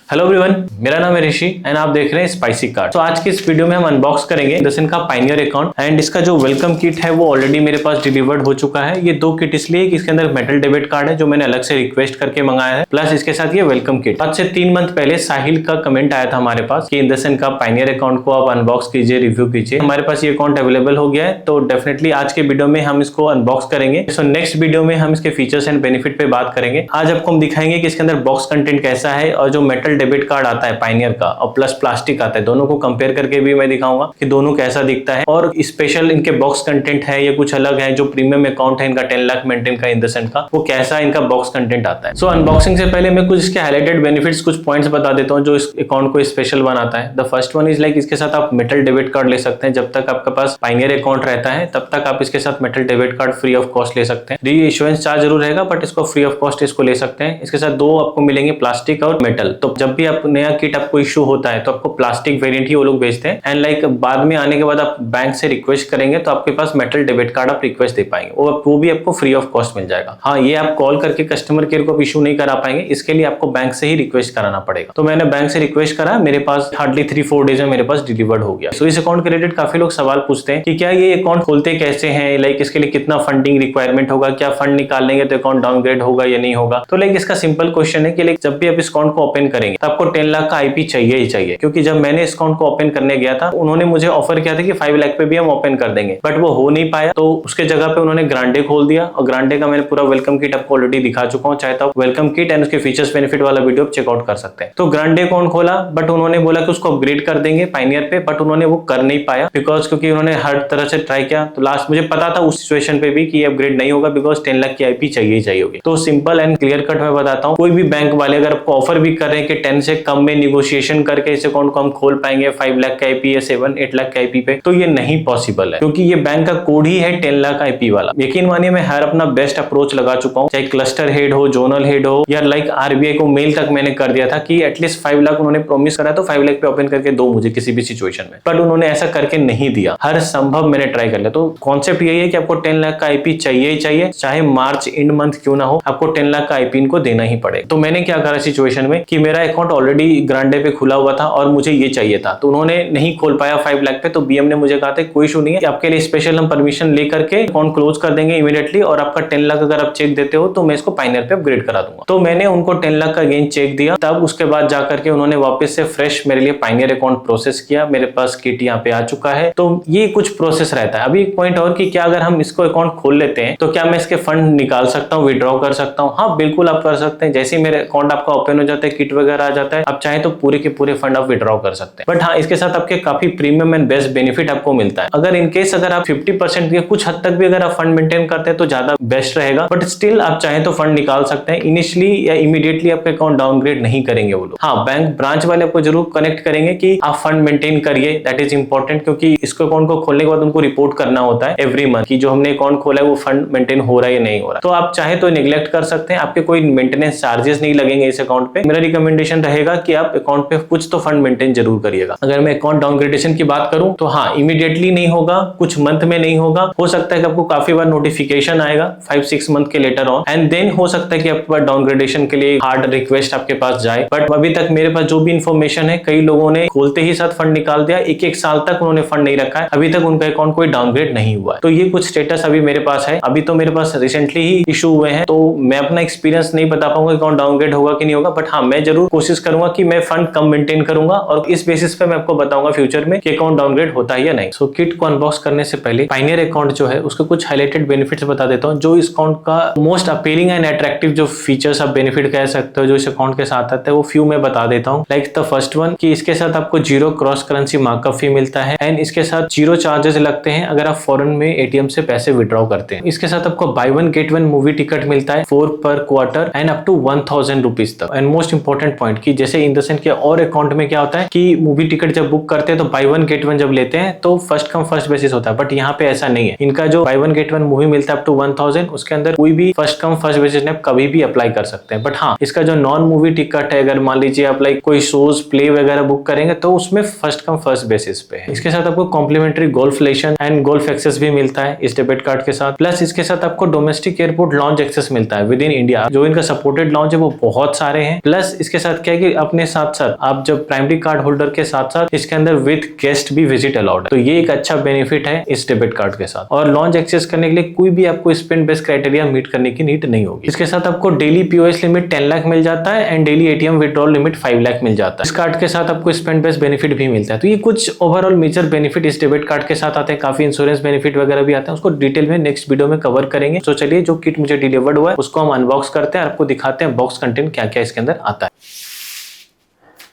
Hello everyone, मेरा नाम है ऋषि एंड आप देख रहे हैं स्पाइसी कार्ड। तो आज की इस वीडियो में हम अनबॉक्स करेंगे इंडसेंड का पायनियर अकाउंट एंड इसका जो वेलकम किट है वो ऑलरेडी मेरे पास डिलीवर्ड हो चुका है। ये दो किट इसलिए कि इसके अंदर मेटल डेबिट कार्ड है जो मैंने अलग से रिक्वेस्ट करके मंगाया है, प्लस इसके साथ ये वेलकम किट। आज से 3 मंथ पहले साहिल का कमेंट आया था हमारे पास कि इंडसेंड का पायनियर अकाउंट को आप अनबॉक्स कीजिए, रिव्यू कीजिए। हमारे पास ये अकाउंट अवेलेबल हो गया है, तो डेफिनेटली आज के वीडियो में हम इसको अनबॉक्स करेंगे। सो नेक्स्ट वीडियो में हम इसके फीचर्स एंड बेनिफिट पे बात करेंगे। आज आपको हम दिखाएंगे कि इसके अंदर बॉक्स कंटेंट कैसा है और जो मेटल डेबिट कार्ड आता है पायनियर का और प्लस प्लास्टिक आता है, दोनों को कंपेयर करके भी मैं दिखाऊंगा कि दोनों कैसा दिखता है और स्पेशल इनके बॉक्स कंटेंट है या कुछ अलग है। जो प्रीमियम अकाउंट है इनका 10 लाख मेंटेन का इंडसेंड का, वो कैसा इनका बॉक्स कंटेंट आता है। सो अनबॉक्सिंग से पहले मैं कुछ इसके हाईलाइटेड बेनिफिट्स, कुछ पॉइंट्स बता देता हूं जो इस अकाउंट को स्पेशल बनाता है। The first one is like इसके साथ आप मेटल डेबिट कार्ड ले सकते हैं। जब तक आपके पास पायनियर अकाउंट रहता है तब तक आप इसके साथ metal debit card free of cost ले सकते हैं। री इश्योरेंस चार्ज जरूर रहेगा बट इसको फ्री ऑफ कॉस्ट इसको ले सकते हैं। इसके साथ दो आपको मिलेंगे, प्लास्टिक और मेटल। तो जब भी आप नया किट आपको इश्यू होता है तो आपको प्लास्टिक वेरिएंट ही वो लोग भेजते हैं एंड लाइक बाद में आने के बाद आप बैंक से रिक्वेस्ट करेंगे तो आपके पास मेटल डेबिट कार्ड आप रिक्वेस्ट दे पाएंगे, वो भी आपको फ्री ऑफ कॉस्ट मिल जाएगा। हाँ, ये आप कॉल करके कस्टमर केयर को इश्यू नहीं करा पाएंगे, इसके लिए आपको बैंक से ही रिक्वेस्ट कराना पड़ेगा। तो मैंने बैंक से रिक्वेस्ट करा, मेरे पास हार्डली 3-4 डेज में मेरे पास डिलीवर्ड हो गया। तो इस अकाउंट के रिलेटेड काफी लोग सवाल पूछते हैं कि क्या ये अकाउंट खोलते कैसे हैं, लाइक इसके लिए कितना फंडिंग रिक्वायरमेंट होगा, क्या फंड निकाल लेंगे तो अकाउंट डाउनग्रेड होगा या नहीं होगा। तो लाइक इसका सिंपल क्वेश्चन है कि लाइक जब भी आप इस अकाउंट को ओपन करेंगे तो आपको 10 लाख का आईपी चाहिए ही चाहिए। क्योंकि जब मैंने इस अकाउंट को ओपन करने गया था उन्होंने मुझे ऑफर किया था कि 5 लाख पे भी हम ओपन कर देंगे, बट वो हो नहीं पाया। तो उसके जगह पे उन्होंने ग्रांडे खोल दिया और ग्रांडे का मैंने पूरा वेलकम किट आपको ऑलरेडी दिखा चुका हूं। चाहे तो वेलकम किट एंड उसके फीचर्स बेनिफिट वाला वीडियो चेकआउट कर सकते हैं। तो ग्रांडे अकाउंट खोला बट उन्होंने बोला कि उसको अपग्रेड कर देंगे पायनियर पे, बट उन्होंने वो कर नहीं पाया बिकॉज क्योंकि उन्होंने हर तरह से ट्राई किया। तो लास्ट मुझे पता था उस सिचुएशन पे भी कि अपग्रेड नहीं होगा बिकॉज 10 लाख की आईपी चाहिए ही चाहिए होगी। तो सिंपल एंड क्लियर कट मैं बताता हूँ, कोई भी बैंक वाले अगर आपको ऑफर भी कर रहे हैं कि 10 से कम में निगोशिएशन करके इस अकाउंट को हम खोल पाएंगे 5 लाख का आईपी या 7-8 लाख का आईपी पे, तो ये नहीं पॉसिबल है क्योंकि ये बैंक का कोड ही है 10 लाख आईपी वाला। यकीन मानिए मैं हर अपना बेस्ट अप्रोच लगा चुका हूँ, चाहे क्लस्टर हेड हो, जोनल हेड हो या लाइक आरबीआई को मेल तक मैंने कर दिया था कि एटलीस्ट 5 लाख उन्होंने प्रॉमिस करा तो 5 लाख पे ओपन करके दो मुझे किसी भी सिचुएशन में, बट उन्होंने ऐसा करके नहीं दिया। हर संभव मैंने ट्राई कर लिया। तो कॉन्सेप्ट यही है कि आपको 10 लाख का आईपी चाहिए ही चाहिए, चाहे मार्च एंड मंथ क्यों ना हो, आपको 10 लाख का आईपी इनको देना ही पड़ेगा। तो मैंने क्या करा सिचुएशन में कि मेरा अकाउंट ऑलरेडी ग्रांडे पे खुला हुआ था और मुझे ये चाहिए था, तो उन्होंने नहीं खोल पाया 5 लाख पे। तो बीएम ने मुझे कहा था कोई इशू नहीं है, आपके लिए स्पेशल हम परमिशन लेकर के अकाउंट क्लोज कर देंगे इमीडिएटली और आपका 10 लाख अगर आप चेक देते हो तो मैं इसको पायनियर पे अपग्रेड करा दूंगा। तो मैंने उनको 10 लाख का अगेन चेक दिया, तब उसके बाद जाकर के उन्होंने वापस से फ्रेश मेरे लिए पायनियर अकाउंट प्रोसेस किया। मेरे पास किट यहाँ पे आ चुका है। तो ये कुछ प्रोसेस रहता है। अभी एक पॉइंट और कि क्या अगर हम इसको अकाउंट खोल लेते हैं तो क्या मैं इसके फंड निकाल सकता हूँ, विड्रॉ कर सकता हूँ? हाँ बिल्कुल आप कर सकते हैं। जैसे ही मेरे अकाउंट आपका ओपन हो जाता है, किट वगैरह आ जाता है, आप चाहे तो पूरे के पूरे फंड आप विड्रॉ कर सकते हैं। बट हाँ, इसके साथ आपके काफी प्रीमियम एंड बेस्ट बेनिफिट आपको मिलता है। अगर इनकेस अगर आप 50% के कुछ हद तक भी अगर आप फंड मेंटेन करते हैं तो ज्यादा बेस्ट रहेगा, बट स्टिल आप चाहे तो फंड निकाल सकते हैं। इनिशियली या इमीडिएटली आपका अकाउंट डाउनग्रेड नहीं करेंगे वो लोग। हाँ, बैंक ब्रांच वाले आपको जरूर कनेक्ट करेंगे कि आप फंड मेंटेन करिए, दैट इज इंपॉर्टेंट, क्योंकि इसको अकाउंट को खोलने के बाद उनको रिपोर्ट करना होता है एवरी मंथ कि जो हमने अकाउंट खोला है वो फंड मेंटेन हो रहा है या नहीं हो रहा। तो आप चाहे तो निगलेक्ट कर सकते हैं, आपके कोई मेंटेनेंस चार्जेस नहीं लगेंगे इस अकाउंट पे। मेरा रिकमेंडेशन रहेगा कि आप अकाउंट पे कुछ तो फंड मेंटेन जरूर करिएगा। अगर मैं अकाउंट डाउनग्रेडेशन की बात करूं तो हाँ, इमीडिएटली नहीं होगा, कुछ मंथ में नहीं होगा। हो सकता है कि आपको काफी बार नोटिफिकेशन आएगा 5-6 मंथ के लेटर ऑन, एंड देन हो सकता है कि आपके पास डाउनग्रेडेशन के लिए हार्ड रिक्वेस्ट आपके पास जाए। बट अभी तक मेरे पास जो भी इंफॉर्मेशन है, कई लोगों ने खोलते ही साथ फंड निकाल दिया, 1-1 साल तक उन्होंने फंड नहीं रखा है, अभी तक उनका अकाउंट कोई डाउनग्रेड नहीं हुआ है। तो ये कुछ स्टेटस अभी मेरे पास है। अभी तो मेरे पास रिसेंटली ही इशू हुए हैं, तो मैं अपना एक्सपीरियंस नहीं बता पाऊंगा अकाउंट डाउनग्रेड होगा कि नहीं होगा, बट हाँ, मैं जरूर कोशिश करूंगा कि मैं फंड कम मेंटेन करूंगा और इस बेसिस पे मैं आपको बताऊंगा फ्यूचर में कि अकाउंट डाउनग्रेड होता है या नहीं। सो किट को अनबॉक्स करने से पहले पायनियर अकाउंट जो है उसके कुछ हाईलाइटेड बेनिफिट्स बता देता हूँ, जो इस अकाउंट का मोस्ट अपीलिंग एंड अट्रैक्टिव जो फीचर्स आप बेनिफिट कह सकते हो जो इस अकाउंट के साथ आते हैं, वो फ्यू में बता देता हूँ। लाइक द फर्स्ट वन कि इसके साथ आपको 0 क्रॉस करेंसी मार्कअप फी मिलता है एंड इसके साथ 0 चार्जेस लगते हैं अगर आप फॉरेन में एटीएम से पैसे विड्रॉ करते हैं। इसके साथ आपको बाय 1 गेट 1 मूवी टिकट मिलता है 4 पर quarter and up to 1000 rupees तक। एंड मोस्ट इंपॉर्टेंट पॉइंट कि जैसे इंडसेंड के और अकाउंट में क्या होता है कि मूवी टिकट जब बुक करते हैं तो बाय 1 गेट 1 जब लेते हैं तो फर्स्ट कम फर्स्ट बेसिस होता है, बट यहाँ पे ऐसा नहीं है। इनका जो बाय 1 गेट 1 मूवी मिलता है अप टू 1000, उसके अंदर कोई भी फर्स्ट कम फर्स्ट बेसिस ने कभी भी अप्लाई कर सकते हैं। बट हाँ, इसका जो नॉन मूवी टिकट है, अगर मान लीजिए आप लाइक कोई शोज प्ले वगैरह बुक करेंगे तो उसमें फर्स्ट कम फर्स्ट बेसिस पे है। इसके साथ आपको complimentary golf lesson and golf access भी मिलता है इस डेबिट कार्ड के साथ। प्लस इसके साथ आपको डोमेस्टिक एयरपोर्ट लॉन्च एक्सेस मिलता है विद इन इंडिया। जो इनका सपोर्टेड लॉन्च है वो बहुत सारे हैं। प्लस इसके साथ क्या है कि अपने साथ साथ आप जब प्राइमरी कार्ड होल्डर के साथ साथ इसके अंदर विद गेस्ट भी विजिट अलाउड है, तो ये एक अच्छा बेनिफिट है इस डेबिट कार्ड के साथ। और लॉन्च एक्सेस करने के लिए कोई भी आपको स्पेंड बेस्ड क्राइटेरिया मीट करने की नीड नहीं होगी। इसके साथ आपको डेली पीओएस लिमिट 10 लाख मिल जाता है and daily ATM withdrawal limit 5 lakh मिल जाता है। इस कार्ड के साथ आपको स्पेंड बेस्ड बेनिफिट भी मिलता है। तो ये कुछ ओवरऑल मेजर बेनिफिट इस डेबिट कार्ड के साथ आते हैं। काफी इंश्योरेंस बेनिफिट वगैरह भी आते हैं, उसको डिटेल में नेक्स्ट वीडियो में कवर करेंगे। तो चलिए जो किट मुझे डिलीवर्ड हुआ है उसको हम अनबॉक्स करते हैं, आपको दिखाते हैं बॉक्स कंटेंट क्या क्या इसके अंदर आता है।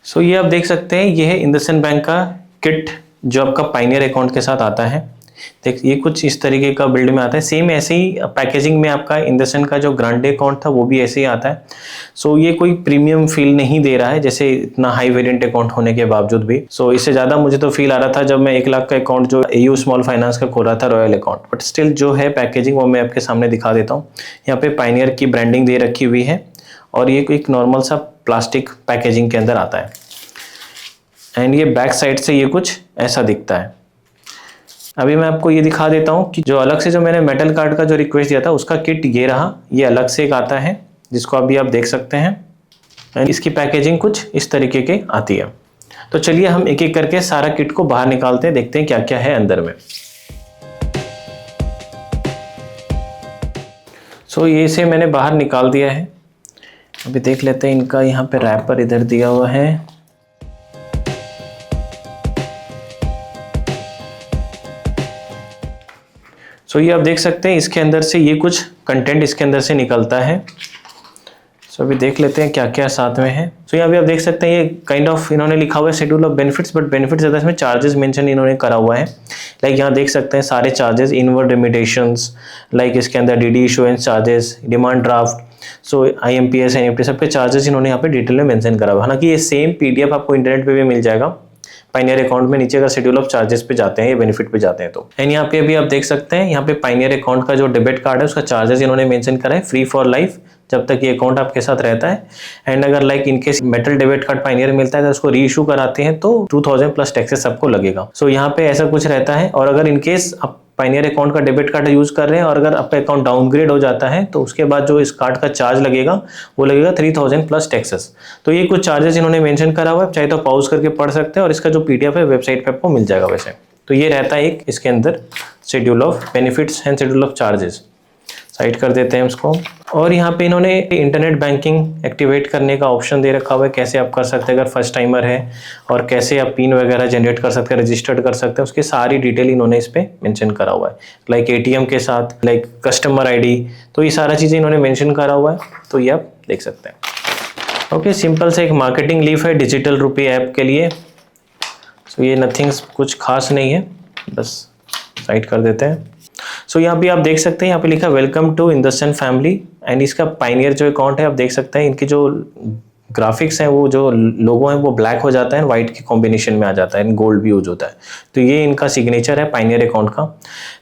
सो ये आप देख सकते हैं, ये है इंडसइंड बैंक का किट जो आपका पायनियर अकाउंट के साथ आता है। देख ये कुछ इस तरीके का बिल्ड में आता है। सेम ऐसे ही पैकेजिंग में आपका इंडसइंड का जो ग्रांडे अकाउंट था वो भी ऐसे ही आता है। सो ये कोई प्रीमियम फील नहीं दे रहा है, जैसे इतना हाई वेरिएंट अकाउंट होने के बावजूद भी। सो इससे ज़्यादा मुझे तो फील आ रहा था जब मैं 1 लाख का अकाउंट जो एयू स्मॉल फाइनेंस का खोला था, रॉयल अकाउंट। बट स्टिल जो है पैकेजिंग वो मैं आपके सामने दिखा देता हूँ। यहाँ पे पायनियर की ब्रांडिंग दे रखी हुई है और ये एक नॉर्मल सा प्लास्टिक पैकेजिंग के अंदर आता है। एंड ये बैक साइड से ये कुछ ऐसा दिखता है। अभी मैं आपको ये दिखा देता हूँ कि जो अलग से जो मैंने मेटल कार्ड का जो रिक्वेस्ट दिया था उसका किट ये रहा, ये अलग से एक आता है जिसको अभी आप देख सकते हैं। एंड इसकी पैकेजिंग कुछ इस तरीके के आती है। तो चलिए हम एक एक करके सारा किट को बाहर निकालते हैं, देखते हैं क्या क्या है अंदर में। सो ये से मैंने बाहर निकाल दिया है। अभी देख लेते हैं इनका यहाँ पे रैपर इधर दिया हुआ है। सो ये आप देख सकते हैं इसके अंदर से ये कुछ कंटेंट इसके अंदर से निकलता है। सो अभी देख लेते हैं क्या क्या साथ में है। सो यहाँ भी आप देख सकते हैं ये काइंड ऑफ इन्होंने लिखा हुआ है schedule of benefits, but benefits ज़्यादा इसमें चार्जेस मेंशन इन्होंने करा हुआ है। लाइक यहाँ देख सकते हैं सारे चार्जेस, इनवर्ड रेमिटेशंस, लाइक इसके अंदर DD issuance charges, demand draft, so IMPS NEFT सबके चार्जेस इन्होंने यहाँ पे डिटेल में मेंशन करा हुआ है। हालांकि ये सेम PDF आपको इंटरनेट पे भी मिल जाएगा पायनियर अकाउंट में। नीचे का शेड्यूल ऑफ चार्जेस पे जाते हैं, ये बेनिफिट पे जाते हैं तो। एंड यहाँ पे अभी आप देख सकते हैं यहाँ पे पायनियर अकाउंट का जो डेबिट कार्ड है उसका चार्जेस इन्होंने मेंशन करा है, फ्री फॉर लाइफ जब तक ये अकाउंट आपके साथ रहता है। एंड अगर like in case metal debit card Pioneer मिलता है तो उसको री इशू कराते हैं तो 2000 प्लस टैक्सेस सबको लगेगा। सो यहाँ पे ऐसा कुछ रहता है। और अगर इनकेस आप पायनियर अकाउंट का डेबिट कार्ड यूज कर रहे हैं और अगर आपका अकाउंट डाउनग्रेड हो जाता है तो उसके बाद जो इस कार्ड का चार्ज लगेगा वो लगेगा 3000 प्लस टैक्सेस। तो ये कुछ चार्जेस इन्होंने मेंशन करा हुआ है, चाहे तो पॉज करके पढ़ सकते हैं और इसका जो PDF है वेबसाइट पे आपको मिल जाएगा वैसे। तो ये रहता है एक इसके अंदर schedule of benefits and schedule of charges. Side कर देते हैं उसको। और यहाँ पे इन्होंने इंटरनेट बैंकिंग एक्टिवेट करने का ऑप्शन दे रखा हुआ है, कैसे आप कर सकते हैं अगर फर्स्ट टाइमर है, और कैसे आप पिन वगैरह जनरेट कर सकते हैं, रजिस्टर्ड कर सकते हैं, उसकी सारी डिटेल इन्होंने इस पे मेंशन करा हुआ है। लाइक ATM के साथ, लाइक कस्टमर ID, तो ये सारा चीज़ें इन्होंने मेंशन करा हुआ है। तो ये आप देख सकते हैं। ओके, सिंपल से एक मार्केटिंग लीफ है डिजिटल रुपी ऐप के लिए। सो ये नथिंग्स कुछ खास नहीं है, बस साइड कर देते हैं। सो यहाँ पे आप देख सकते हैं, यहाँ पे लिखा है welcome to IndusInd family. And इसका पायनियर जो अकाउंट है आप देख सकते हैं, इनकी जो ग्राफिक्स हैं वो जो लोगो है वो ब्लैक हो जाता है, व्हाइट के कॉम्बिनेशन में आ जाता है, गोल्ड भी यूज होता है। तो ये इनका सिग्नेचर है पायनियर अकाउंट का।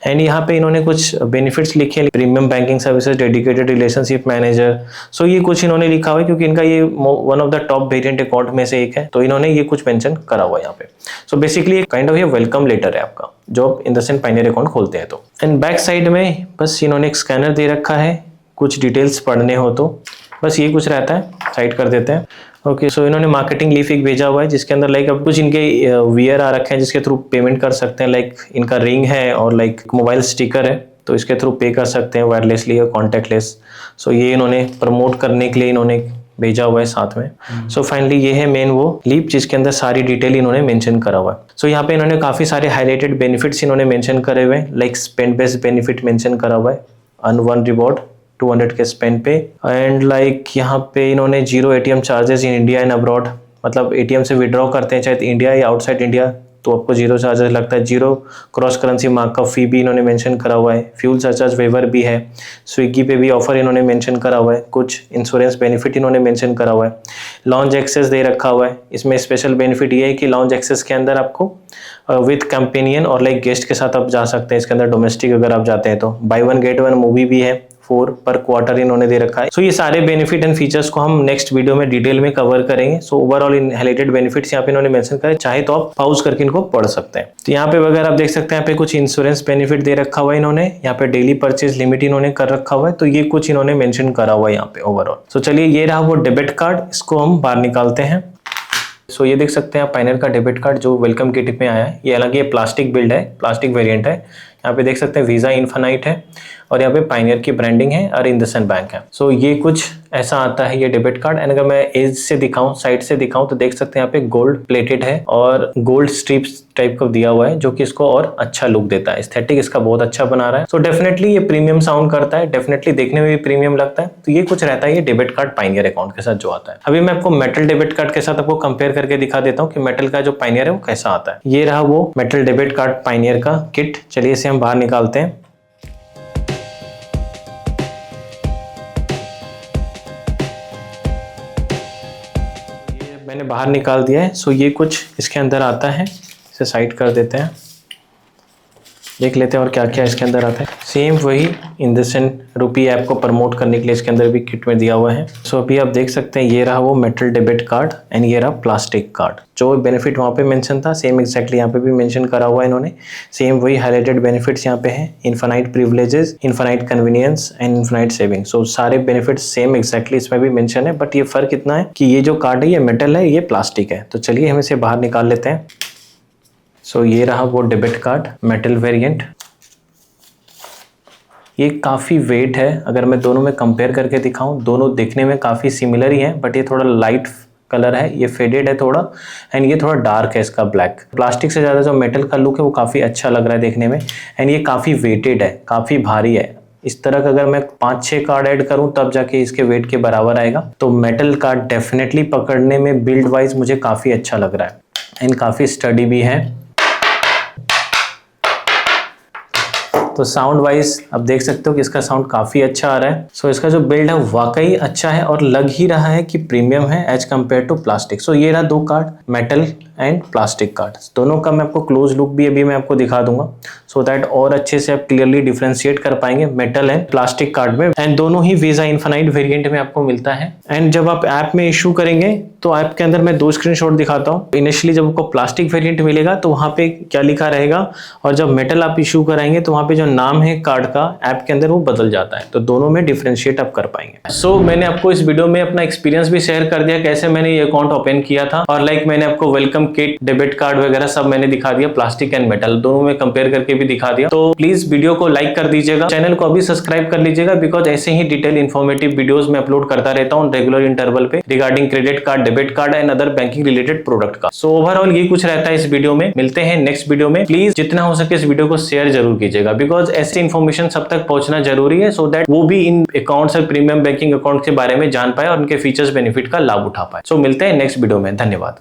एंड यहाँ पे इन्होंने कुछ बेनिफिट्स लिखे हैं, premium banking services, dedicated relationship manager. So ये कुछ इन्होंने लिखा हुआ है क्योंकि इनका ये one of the top variant account में से एक है, तो इन्होंने ये कुछ मेंशन करा हुआ है यहाँ पे। सो बेसिकली काइंड ऑफ ये वेलकम लेटर है आपका जो आप इंडसइंड पायनियर अकाउंट खोलते हैं तो। एंड बैक साइड में बस इन्होंने एक स्कैनर दे रखा है, कुछ डिटेल्स पढ़ने हो तो बस ये कुछ रहता है। साइड कर देते हैं। ओके, सो इन्होंने मार्केटिंग लीफ एक भेजा हुआ है जिसके अंदर लाइक अब कुछ इनके वियर आ रखे हैं जिसके थ्रू पेमेंट कर सकते हैं। लाइक इनका रिंग है और लाइक मोबाइल स्टिकर है, तो इसके थ्रू पे कर सकते हैं वायरलेसली और कॉन्टैक्टलेस। सो ये इन्होंने प्रमोट करने के लिए इन्होंने भेजा हुआ है साथ में। सो फाइनली ये है मेन वो लीप जिसके अंदर सारी डिटेल इन्होंने मेंशन करा हुआ है। सो यहाँ पे इन्होंने काफी सारे हाईलाइटेड बेनिफिट्स इन्होंने मेंशन करे हुए हैं, like spend based benefit mention करा हुआ है, अर्न वन रिवॉर्ड 200 के स्पेंड पे। एंड लाइक यहाँ पे इन्होंने 0 ATM charges in India and abroad, मतलब ATM से विड्रॉ करते हैं चाहे इंडिया या आउटसाइड इंडिया तो आपको 0 चार्जेस लगता है। 0 क्रॉस करेंसी मार्क का फी भी इन्होंने मेंशन करा हुआ है। फ्यूल सरचार्ज वेवर भी है। स्विगी पे भी ऑफर इन्होंने मेंशन करा हुआ है। कुछ इंश्योरेंस बेनिफिट इन्होंने मेंशन करा हुआ है। लॉन्च एक्सेस दे रखा हुआ है। इसमें स्पेशल बेनिफिट ये है कि लॉन्च एक्सेस के अंदर आपको विद कंपेनियन और लाइक गेस्ट के साथ आप जा सकते हैं। इसके अंदर डोमेस्टिक अगर आप जाते हैं तो by one get one movie भी है 4 पर क्वार्टर इन्होंने दे रखा है। सो ये सारे बेनिफिट एंड फीचर्स को हम नेक्स्ट वीडियो में डिटेल में कवर करेंगे। सो ओवरऑल इनहेरिटेड बेनिफिट्स यहाँ पे इन्होंने मेंशन करे, चाहे तो आप पॉज करके इनको पढ़ सकते हैं। तो यहाँ पे वगैरह आप देख सकते हैं, यहाँ पे कुछ इंश्योरेंस बेनिफिट दे रखा हुआ है इन्होंने, यहाँ पे डेली परचेज लिमिट इन्होंने कर रखा हुआ है, तो ये कुछ इन्होंने मेंशन करा हुआ है यहाँ पे ओवरऑल। सो चलिए ये रहा वो डेबिट कार्ड, इसको हम बाहर निकालते हैं। सो ये देख सकते हैं आप पायनियर का डेबिट कार्ड जो वेलकम किट में आया है। ये हालांकि ये प्लास्टिक बिल्ड है, प्लास्टिक वेरिएंट है। यहाँ पे देख सकते हैं वीजा इनफाइनाइट है और यहाँ पे पायनियर की ब्रांडिंग है और इंडसइंड बैंक है। सो ये कुछ ऐसा आता है ये डेबिट कार्ड। एंड अगर मैं एज से दिखाऊं, साइड से दिखाऊं, तो देख सकते हैं यहाँ पे गोल्ड प्लेटेड है और गोल्ड स्ट्रिप्स टाइप का दिया हुआ है, जो कि इसको और अच्छा लुक देता है। एस्थेटिक इसका बहुत अच्छा बना रहा है। सो डेफिनेटली ये प्रीमियम साउंड करता है, डेफिनेटली देखने में भी प्रीमियम लगता है। तो ये कुछ रहता है ये डेबिट कार्ड पायनियर अकाउंट के साथ जो आता है। अभी मैं आपको मेटल डेबिट कार्ड के साथ आपको कंपेयर करके दिखा देता हूँ कि मेटल का जो पायनियर है वो कैसा आता है। ये रहा वो मेटल डेबिट कार्ड पायनियर का किट। चलिए इसे हम बाहर निकालते हैं। मैंने बाहर निकाल दिया है। सो ये कुछ इसके अंदर आता है, इसे साइड कर देते हैं, देख लेते हैं और क्या क्या इसके अंदर आता है। सेम वही इंडसइंड रुपी ऐप को प्रमोट करने के लिए इसके अंदर भी किट में दिया हुआ है। सो अभी आप देख सकते हैं ये रहा वो मेटल डेबिट कार्ड एंड ये रहा प्लास्टिक कार्ड। जो बेनिफिट वहाँ पे मेंशन था सेम एक्जैक्टली यहाँ पे भी मेंशन करा हुआ है इन्होंने। सेम वही हाईलाइटेड बेनिफिट्स यहाँ पे हैं, infinite privileges, infinite convenience and infinite saving. So सारे बेनिफिट्स सेम एक्जैक्टली इसमें भी मेंशन है, बट ये फर्क इतना है कि ये जो कार्ड है ये मेटल है, ये प्लास्टिक है। तो चलिए हम इसे बाहर निकाल लेते हैं। सो ये रहा वो डेबिट कार्ड मेटल वेरिएंट। ये काफ़ी वेट है, अगर मैं दोनों में कंपेयर करके दिखाऊं, दोनों दिखने में काफ़ी सिमिलर ही हैं, बट ये थोड़ा लाइट कलर है, ये फेडेड है थोड़ा, एंड ये थोड़ा डार्क है इसका ब्लैक। प्लास्टिक से ज़्यादा जो मेटल का लुक है वो काफ़ी अच्छा लग रहा है देखने में। एंड ये काफ़ी वेटेड है, काफ़ी भारी है। इस तरह का अगर मैं 5-6 कार्ड ऐड करूं तब जाके इसके वेट के बराबर आएगा। तो मेटल कार्ड डेफिनेटली पकड़ने में बिल्ड वाइज मुझे काफ़ी अच्छा लग रहा है एंड काफ़ी स्टडी भी है। तो साउंड वाइज आप देख सकते हो कि इसका साउंड काफ़ी अच्छा आ रहा है। सो इसका जो बिल्ड है वाकई अच्छा है और लग ही रहा है कि प्रीमियम है एज कम्पेयर टू प्लास्टिक। सो ये रहा दो card, metal and plastic card. दोनों का मैं आपको क्लोज लुक भी अभी मैं आपको दिखा दूंगा, सो दैट और अच्छे से आप क्लियरली डिफरेंशिएट कर पाएंगे मेटल एंड प्लास्टिक कार्ड में। एंड दोनों ही वीजा इनफाइनाइट वेरिएंट में आपको मिलता है। एंड जब आप ऐप में इशू करेंगे तो ऐप के अंदर मैं 2 स्क्रीनशॉट दिखाता हूँ। इनिशियली जब आपको प्लास्टिक वेरिएंट मिलेगा तो वहाँ पे क्या लिखा रहेगा, और जब मेटल आप इशू कराएंगे तो वहाँ पे जो नाम है कार्ड का ऐप के अंदर वो बदल जाता है। तो दोनों में डिफरेंशिएट आप कर पाएंगे। सो मैंने आपको इस वीडियो में अपना एक्सपीरियंस भी शेयर कर दिया, कैसे मैंने ये अकाउंट ओपन किया था, और मैंने आपको वेलकम किट, डेबिट कार्ड वगैरह सब मैंने दिखा दिया, प्लास्टिक एंड मेटल दोनों में कंपेयर करके भी दिखा दिया। तो प्लीज वीडियो को लाइक कर दीजिएगा, चैनल को अभी सब्सक्राइब कर लीजिएगा, बिकॉज ऐसे ही डिटेल इन्फॉर्मेटिव वीडियोस मैं अपलोड करता रहता हूँ रेगुलर इंटरवल पे regarding credit card, debit card and other banking related product का। सो ओवरऑल ये कुछ रहता है इस वीडियो में। मिलते हैं नेक्स्ट वीडियो में। प्लीज जितना हो सके इस वीडियो को शेयर जरूर कीजिएगा, बिकॉज ऐसी इन्फॉर्मेशन सब तक पहुंचना जरूरी है, सो दैट वो भी इन अकाउंट्स और प्रीमियम बैंकिंग अकाउंट के बारे में जान पाए और उनके फीचर्स बेनिफिट का लाभ उठा पाए। सो मिलते हैं नेक्स्ट वीडियो में। धन्यवाद।